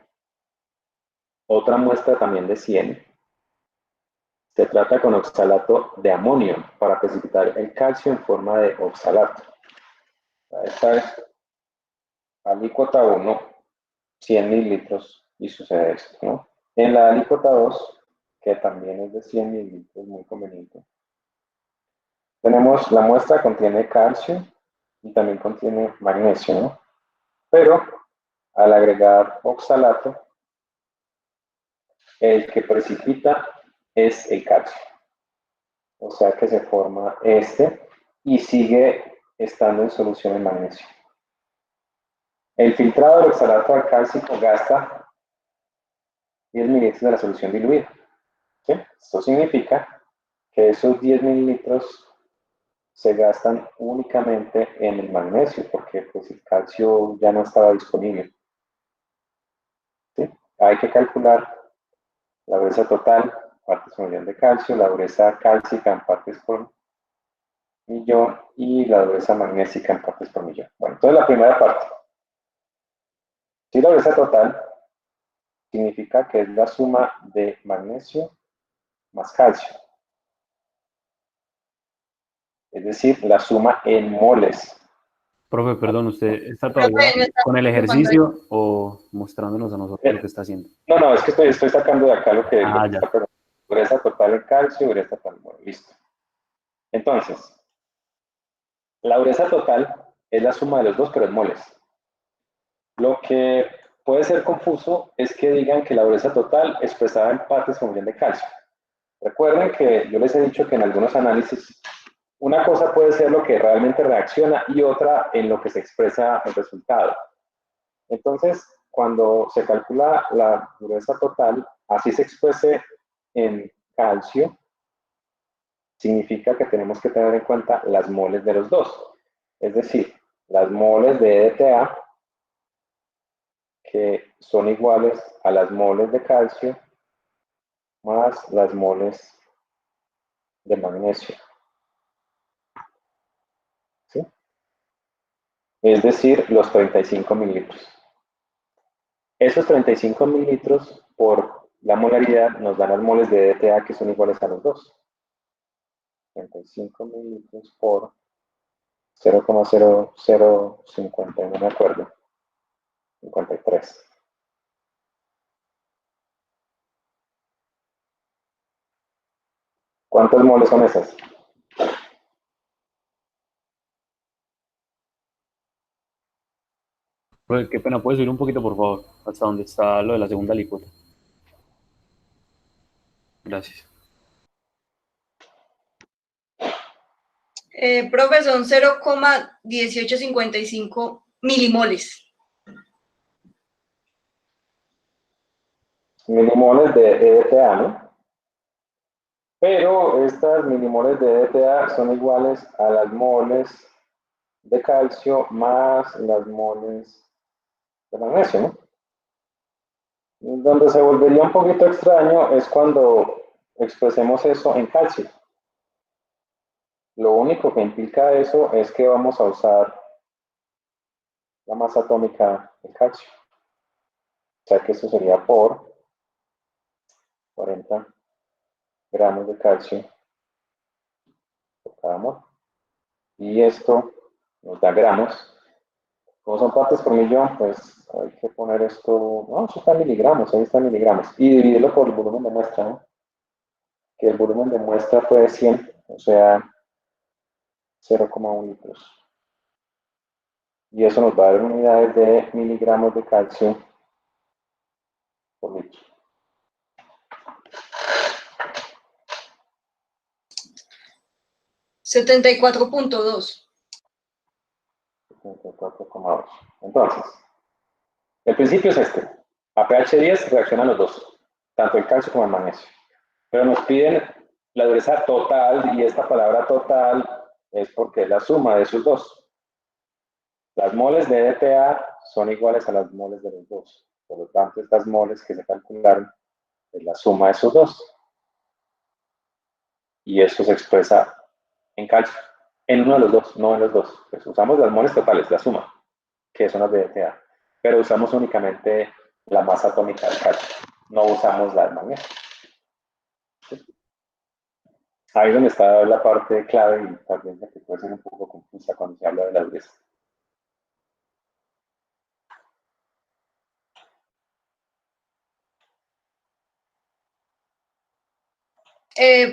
otra muestra también de 100, se trata con oxalato de amonio para precipitar el calcio en forma de oxalato. Esta es alícuota 1, 100 mililitros y sucede esto, ¿no? En la alícuota 2, que también es de 100 mililitros, muy conveniente, tenemos la muestra contiene calcio y también contiene magnesio, ¿no? Pero al agregar oxalato, el que precipita es el calcio. O sea que se forma este y sigue estando en solución en magnesio. El filtrado del oxalato alcálcico gasta 10 mililitros de la solución diluida. ¿Sí? Esto significa que esos 10 mililitros se gastan únicamente en el magnesio porque pues, el calcio ya no estaba disponible. ¿Sí? Hay que calcular la dureza total, partes por millón de calcio, la dureza cálcica en partes por millón y la dureza magnésica en partes por millón. Bueno, entonces la primera parte. Si la dureza total significa que es la suma de magnesio más calcio. Es decir, la suma en moles. Profe, perdón, ¿usted está Profe, todavía me está con el preocupando. ejercicio o mostrándonos a nosotros lo que está haciendo? No, es que estoy sacando de acá lo que Ya. está preguntando. Dureza total en calcio, dureza total en moles. Listo. Entonces, la dureza total es la suma de los dos, pero en moles. Lo que puede ser confuso es que digan que la dureza total expresada en partes por millón de calcio. Recuerden que yo les he dicho que en algunos análisis una cosa puede ser lo que realmente reacciona y otra en lo que se expresa el resultado. Entonces, cuando se calcula la dureza total, así se exprese en calcio, significa que tenemos que tener en cuenta las moles de los dos. Es decir, las moles de EDTA, que son iguales a las moles de calcio, más las moles de magnesio. ¿Sí? Es decir, los 35 mililitros. Esos 35 mililitros por la molaridad nos dan las moles de DTA que son iguales a los dos. 0,085 mililitros por 0,0050, no me acuerdo, 53. ¿Cuántos moles son esas? Pues, qué pena, ¿puedes subir un poquito, por favor? Hasta donde está lo de la segunda alícuota. Gracias. Profe, son 0,1855 milimoles. Milimoles de EDTA, ¿no? Pero estas milimoles de EDTA son iguales a las moles de calcio más las moles de magnesio, ¿no? Donde se volvería un poquito extraño es cuando expresemos eso en calcio. Lo único que implica eso es que vamos a usar la masa atómica de calcio. O sea que eso sería por 40 gramos de calcio por cada mol. Y esto nos da gramos. Como son partes por millón, pues hay que poner esto, no, eso está en miligramos, ahí está en miligramos. Y dividirlo por el volumen de muestra, ¿no? Que el volumen de muestra fue de 100, o sea, 0,1 litros. Y eso nos va a dar unidades de miligramos de calcio por litro. $74.2. 74,8. Entonces, el principio es este. A pH 10 reaccionan los dos, tanto el calcio como el magnesio. Pero nos piden la dureza total, y esta palabra total es porque es la suma de esos dos. Las moles de EPA son iguales a las moles de los dos. Por lo tanto, estas moles que se calcularon es la suma de esos dos. Y eso se expresa en calcio. En uno de los dos, no en los dos. Pues usamos las moles totales, la suma, que son las de EPA. Pero usamos únicamente la masa atómica del calcio. No usamos la del magnesio. Ahí es donde está la parte clave y también la que puede ser un poco confusa cuando se habla de la dureza.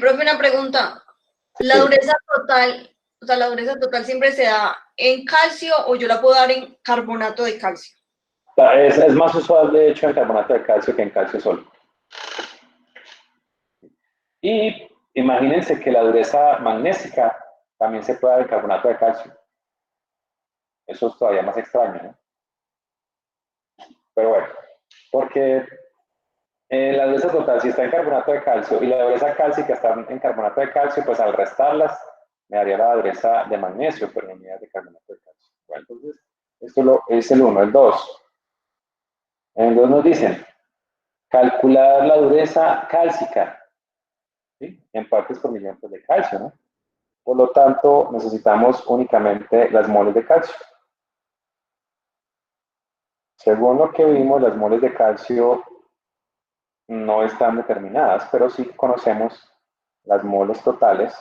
Profe, una pregunta. ¿La Sí. dureza total, o sea, la dureza total siempre se da en calcio o yo la puedo dar en carbonato de calcio? Es más usual, de hecho, en carbonato de calcio que en calcio solo. Y imagínense que la dureza magnésica también se puede dar en carbonato de calcio. Eso es todavía más extraño, ¿no? Pero bueno, porque la dureza total, si está en carbonato de calcio y la dureza cálcica está en carbonato de calcio, pues al restarlas me daría la dureza de magnesio por unidad de carbonato de calcio. Bueno, entonces, esto es el 1. El 2. En el 2 nos dicen, calcular la dureza cálcica, ¿sí? En partes por millón de calcio, ¿no? Por lo tanto, necesitamos únicamente las moles de calcio. Según lo que vimos, las moles de calcio no están determinadas, pero sí conocemos las moles totales,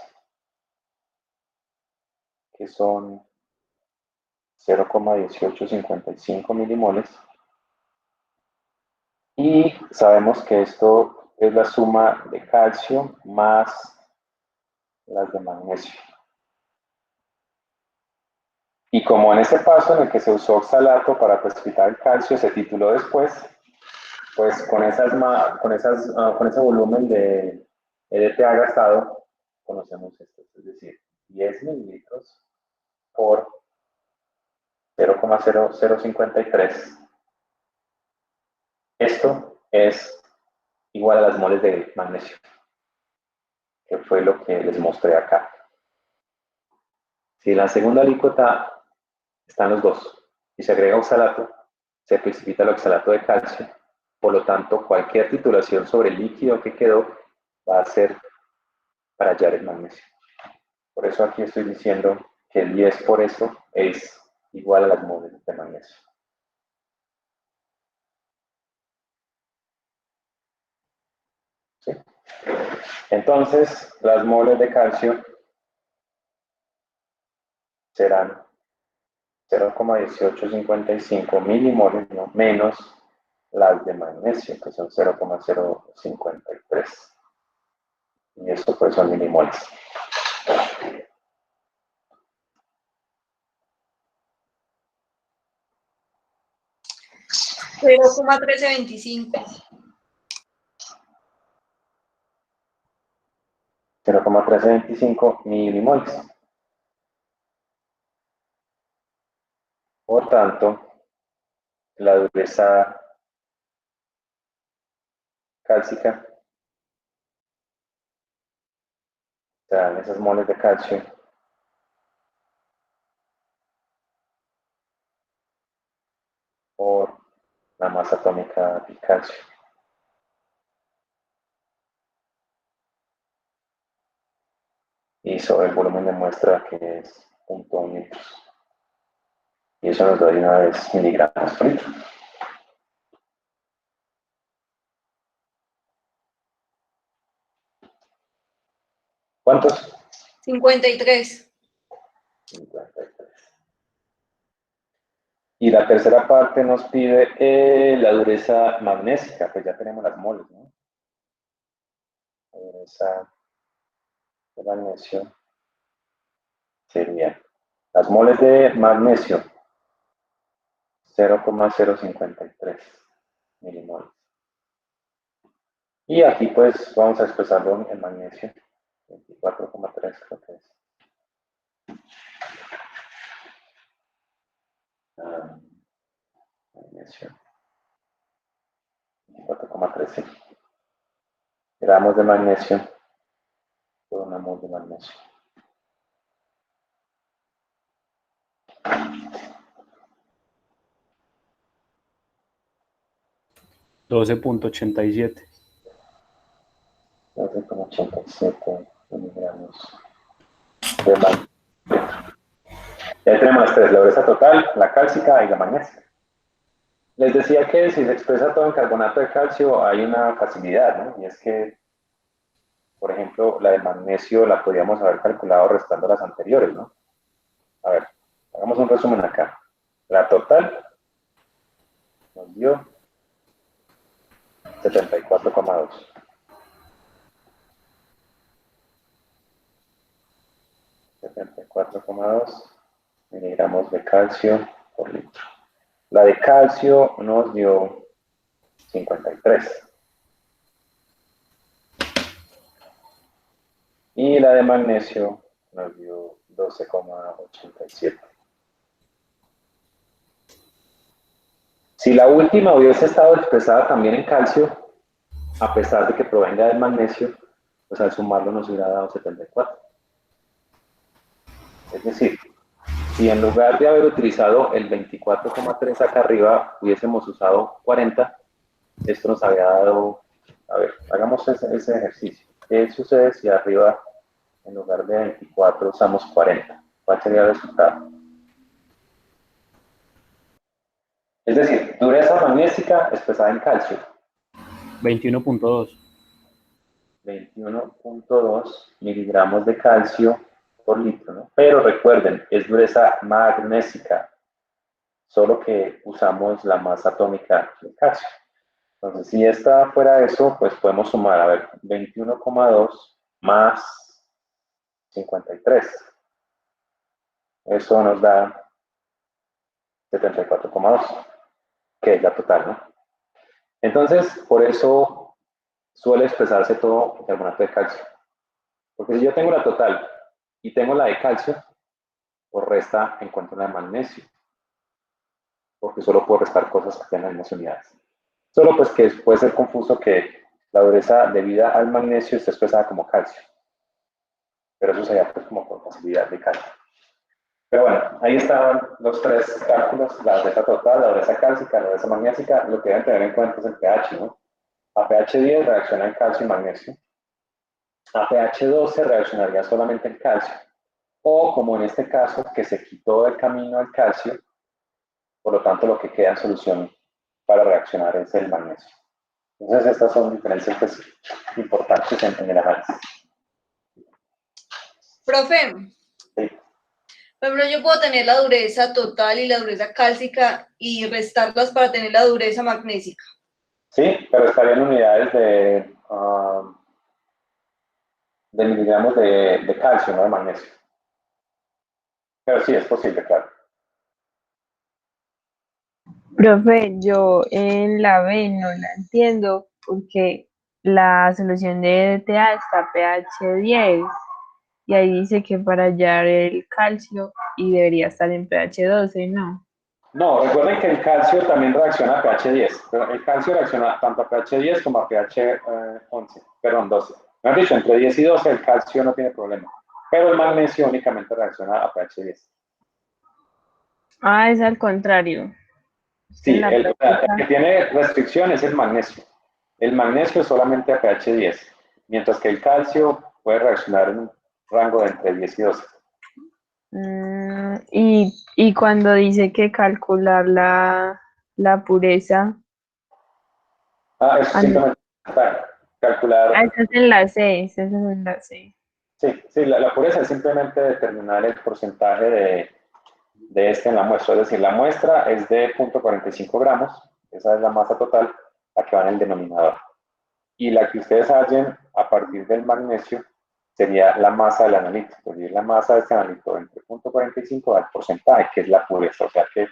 que son 0,1855 milimoles. Y sabemos que esto es la suma de calcio más las de magnesio. Y como en ese paso en el que se usó oxalato para precipitar el calcio se tituló después, pues con ese volumen de EDTA gastado, conocemos esto, es decir, 10 mililitros por 0,0053. Esto es igual a las moles de magnesio, que fue lo que les mostré acá. Si en la segunda alícuota están los dos y se agrega oxalato, se precipita el oxalato de calcio. Por lo tanto, cualquier titulación sobre el líquido que quedó va a ser para hallar el magnesio. Por eso aquí estoy diciendo que el 10 por eso es igual a las moles de magnesio. ¿Sí? Entonces, las moles de calcio serán 0,1855 milimoles, ¿no? Menos las de magnesio, que son 0,053. Y eso pues son milimoles. Cero coma 1325. 0,1325 milimoles. Por tanto, la dureza cálcica, o sea, esas moles de calcio, por la masa atómica del calcio. Y sobre el volumen de muestra, que es 0.1 litros. Y eso nos da de una vez miligramos por litro. ¿Cuántos? 53. 53. Y la tercera parte nos pide la dureza magnésica, pues ya tenemos las moles, ¿no? La dureza de magnesio sería las moles de magnesio, 0,053 milimoles. Y aquí pues vamos a expresarlo en magnesio, 24,3 creo que es. Magnesio, 24,3 gramos de magnesio por una mol de magnesio. $12.87. 12,87 miligramos de magnesio. Ya tenemos las tres, la dureza total, la cálcica y la magnésica. Les decía que si se expresa todo en carbonato de calcio hay una facilidad, ¿no? Y es que, por ejemplo, la de magnesio la podríamos haber calculado restando las anteriores, ¿no? A ver, hagamos un resumen acá. La total nos dio 74,2. miligramos de calcio por litro. La de calcio nos dio 53. Y la de magnesio nos dio 12,87. Si la última hubiese estado expresada también en calcio, a pesar de que provenga del magnesio, pues al sumarlo nos hubiera dado 74. Es decir, si en lugar de haber utilizado el 24,3 acá arriba, hubiésemos usado 40, esto nos había dado, a ver, hagamos ese ejercicio. ¿Qué sucede si arriba, en lugar de 24, usamos 40? ¿Cuál sería el resultado? Es decir, dureza magnésica expresada en calcio. 21.2. 21,2 miligramos de calcio por litro, ¿no? Pero recuerden, es dureza magnésica, solo que usamos la masa atómica del calcio. Entonces, si esta fuera eso, pues podemos sumar, a ver, 21,2 más 53. Eso nos da 74,2, que es la total, ¿no? Entonces, por eso suele expresarse todo en carbonato de calcio. Porque si yo tengo la total y tengo la de calcio, pues resta en cuanto a la de magnesio. Porque solo puedo restar cosas que tengan las mismas unidades. Solo pues que puede ser confuso que la dureza debida al magnesio esté expresada como calcio. Pero eso sería pues como por facilidad de calcio. Pero bueno, ahí estaban los tres cálculos, la dureza total, la dureza cálcica, la dureza magnésica. Lo que deben tener en cuenta es el pH, ¿no? A pH 10 reacciona en calcio y magnesio. A pH 12 reaccionaría solamente en calcio. O como en este caso, que se quitó del camino el calcio, por lo tanto lo que queda en solución para reaccionar es el magnesio. Entonces estas son diferencias pues, importantes en el análisis. Profe, Sí. Por ejemplo, yo puedo tener la dureza total y la dureza cálcica y restarlas para tener la dureza magnésica. Sí, pero estarían unidades de miligramos de calcio, no de magnesio. Pero sí, es posible, claro. Profe, yo en la B no la entiendo porque la solución de EDTA está pH 10 y ahí dice que para hallar el calcio y debería estar en pH 12, ¿no? No, recuerden que el calcio también reacciona a pH 10, pero el calcio reacciona tanto a pH 10 como a pH 11, perdón, 12. Me han dicho, entre 10 y 12 el calcio no tiene problema, pero el magnesio únicamente reacciona a pH 10. Ah, es al contrario. Es que en Sí, la el práctica. que tiene restricción es el magnesio. El magnesio es solamente a pH 10, mientras que el calcio puede reaccionar en un rango de entre 10 y 12. Y cuando dice que calcular la pureza, Eso ah, no, simplemente para calcular. esa es en la C, esa es en la C. Sí, la pureza es simplemente determinar el porcentaje de este en la muestra. Es decir, la muestra es de 0.45 gramos, esa es la masa total, la que va en el denominador. Y la que ustedes hallen a partir del magnesio sería la masa del analito. Es decir, la masa de este analito entre 0.45 al porcentaje, que es la pureza. O sea que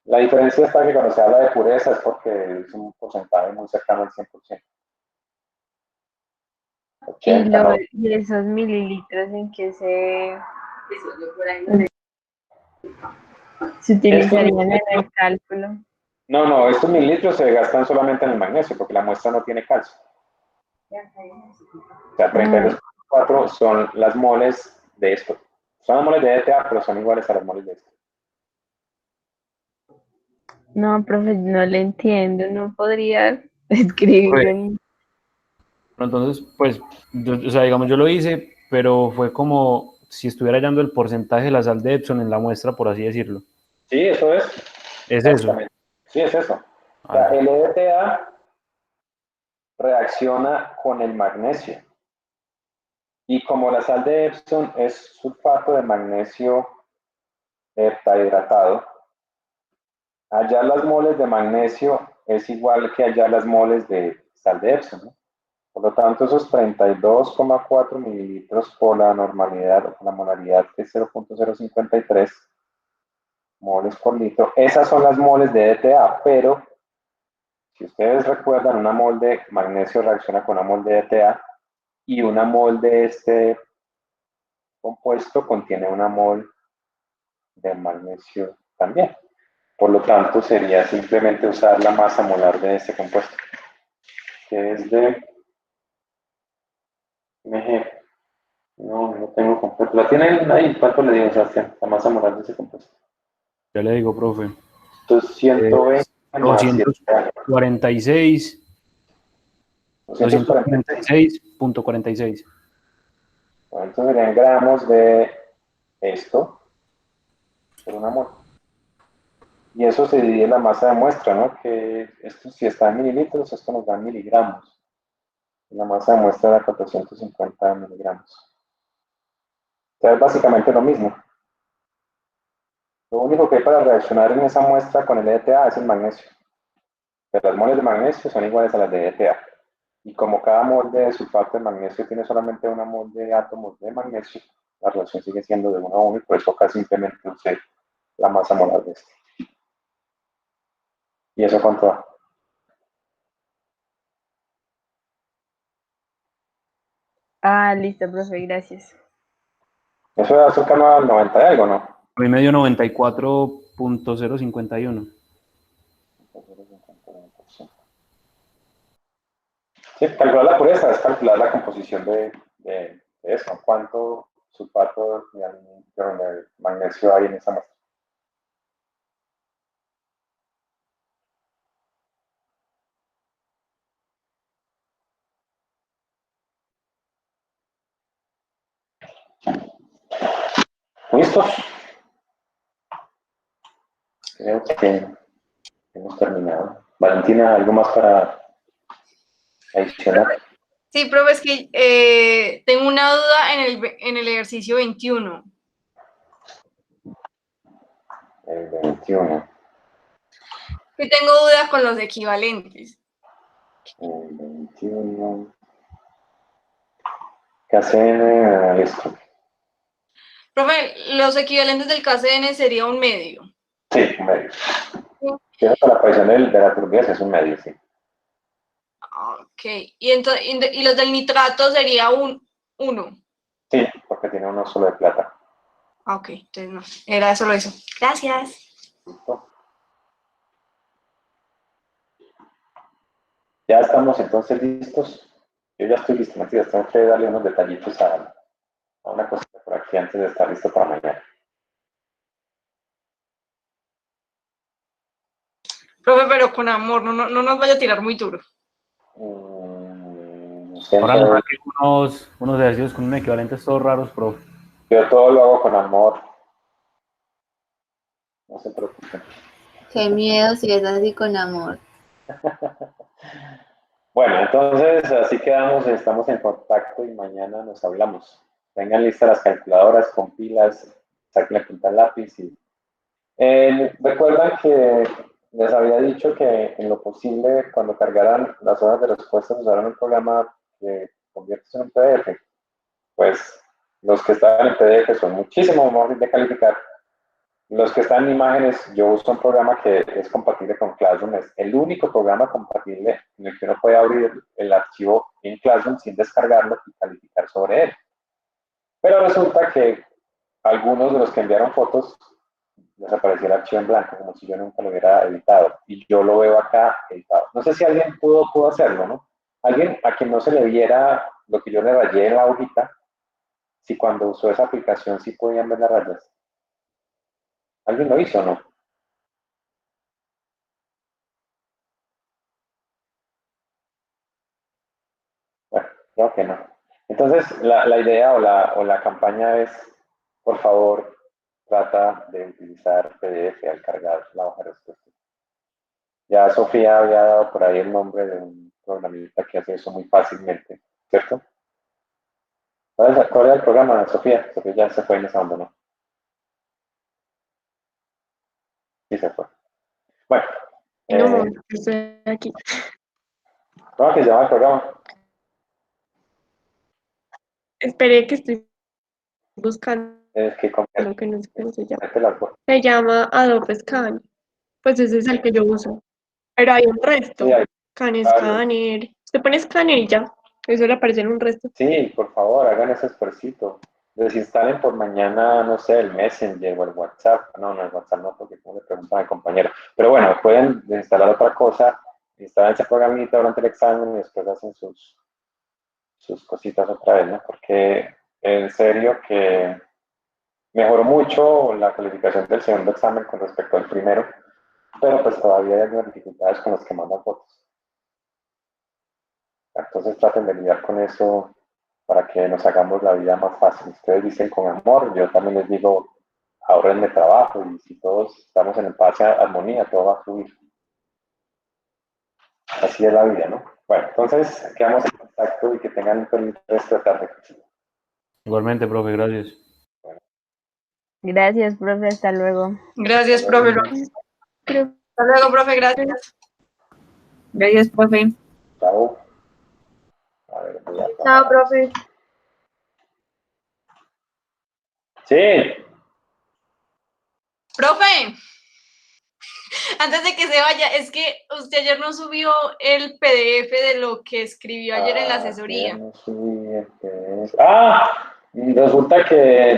la diferencia está que cuando se habla de pureza es porque es un porcentaje muy cercano al 100%. Y, 80, 90. y esos mililitros en que se Estos utilizarían en mililitros, el cálculo. no, estos mililitros se gastan solamente en el magnesio porque la muestra no tiene calcio. O sea, Mm, 32,4 son las moles de esto. Son las moles de ETA, pero son iguales a las moles de esto. no, profe, no le entiendo, no podría escribirlo Profe, en... entonces, pues, o sea, digamos, yo lo hice, pero fue como si estuviera hallando el porcentaje de la sal de Epsom en la muestra, por así decirlo. Sí, eso es. Es eso. Básicamente. Sí, es eso. O Ah, sea, el ETA reacciona con el magnesio. Y como la sal de Epsom es sulfato de magnesio heptahidratado, hallar las moles de magnesio es igual que hallar las moles de sal de Epsom, ¿no? Por lo tanto, esos 32,4 mililitros por la normalidad, la molaridad que es 0.053 moles por litro, esas son las moles de ETA, pero si ustedes recuerdan, una mol de magnesio reacciona con una mol de ETA y una mol de este compuesto contiene una mol de magnesio también. Por lo tanto, sería simplemente usar la masa molar de este compuesto, que es de Mg. No tengo compuesto. ¿La tienen ahí? ¿Cuánto le digo, Sebastián? La masa molar de ese compuesto. ya le digo, profe. Entonces, 120 más 7 246, 246. 246.46. Bueno, entonces serían gramos de esto por una mol. Y eso se divide en la masa de muestra, ¿no? Que esto si está en mililitros, esto nos da en miligramos. Y la masa de muestra era 450 miligramos. O sea, es básicamente lo mismo. Lo único que hay para reaccionar en esa muestra con el ETA es el magnesio. Pero las moles de magnesio son iguales a las de ETA. Y como cada mol de sulfato de magnesio tiene solamente una mol de átomos de magnesio, la relación sigue siendo de 1 a 1 y por eso acá simplemente usé la masa molar de este. ¿Y eso cuánto da? Ah, listo, profe, gracias. Eso da cercano al 90 y algo, ¿no? A mí me dio 94.051. Sí, calcular la pureza es calcular la composición de eso, cuánto sulfato de magnesio hay en esa muestra. ¿Listos? Creo que hemos terminado. Valentina, ¿algo más para adicionar? Sí, profe, es que tengo una duda en el ejercicio 21. El 21. Yo tengo dudas con los equivalentes. El 21. KCN, listo. Profe, los equivalentes del KCN sería un medio. Sí, un medio. Si es la aparición de la turbidez, es un medio, sí. Ok. Y los del nitrato sería un 1. Sí, porque tiene uno solo de plata. Ok, entonces no. Era solo eso. Gracias. ¿Listo? Ya estamos entonces listos. Yo ya estoy listo, Matías. Tengo que darle unos detallitos a una cosita por aquí antes de estar listo para mañana. Profe, pero con amor, no nos vaya a tirar muy duro. Ahora nos Siempre, saquen unos ejercicios con un equivalentes todos raros, profe. yo todo lo hago con amor. No se preocupen. Qué miedo si es así con amor. Bueno, entonces así quedamos, estamos en contacto y mañana nos hablamos. Tengan listas las calculadoras con pilas, saquen la punta al lápiz. Recuerdan que les había dicho que en lo posible, cuando cargaran las hojas de respuestas, usaran un programa que convierte en un PDF. Pues los que están en PDF son muchísimo más fáciles de calificar. Los que están en imágenes, yo uso un programa que es compatible con Classroom. Es el único programa compatible en el que uno puede abrir el archivo en Classroom sin descargarlo y calificar sobre él. Pero resulta que algunos de los que enviaron fotos les apareció el archivo en blanco, como si yo nunca lo hubiera editado. Y yo lo veo acá editado. No sé si alguien pudo hacerlo, ¿no? Alguien a quien no se le viera lo que yo le rayé en la hojita, si cuando usó esa aplicación sí podían ver las rayas. ¿Alguien lo hizo o no? Bueno, creo que no. Entonces, la idea o la campaña es, por favor, trata de utilizar PDF al cargar la hoja de respuesta. Ya Sofía había dado por ahí el nombre de un programista que hace eso muy fácilmente, ¿cierto? ¿Cuál es el programa, Sofía? Sofía ya se fue en esa onda, ¿no? Sí se fue. Bueno, No, estoy aquí. ¿cómo que se llama el programa? Esperé que estoy buscando Es que que no sé cómo se llama. convierte las fotos. Se llama Adobe Scan. Pues ese es el que yo uso. Pero hay un resto. Sí, hay varios. Scanner. Usted pone Scanner y ya. Eso le aparece en un resto. Sí, por favor, hagan ese esfuercito. Desinstalen por mañana, no sé, el Messenger o el WhatsApp. No, el WhatsApp no, porque como le preguntan al compañero. Pero bueno, pueden desinstalar otra cosa, instalan ese programita durante el examen y después hacen sus cositas otra vez, ¿no? Porque en serio que mejoró mucho la calificación del segundo examen con respecto al primero, pero pues todavía hay algunas dificultades con los que mandan fotos. Entonces traten de lidiar con eso para que nos hagamos la vida más fácil. Ustedes dicen con amor, yo también les digo, ahorrenme trabajo y si todos estamos en paz y armonía, todo va a fluir. Así es la vida, ¿no? Bueno, entonces quedamos en contacto y que tengan un feliz resto de tarde. Igualmente, profe, gracias. Gracias, profe, hasta luego. Gracias, profe. Creo Hasta luego, profe, gracias. Gracias, profe. Chao. A ver, voy a Chao, profe. Sí, Profe, antes de que se vaya, es que usted ayer no subió el PDF de lo que escribió ayer en la asesoría. resulta que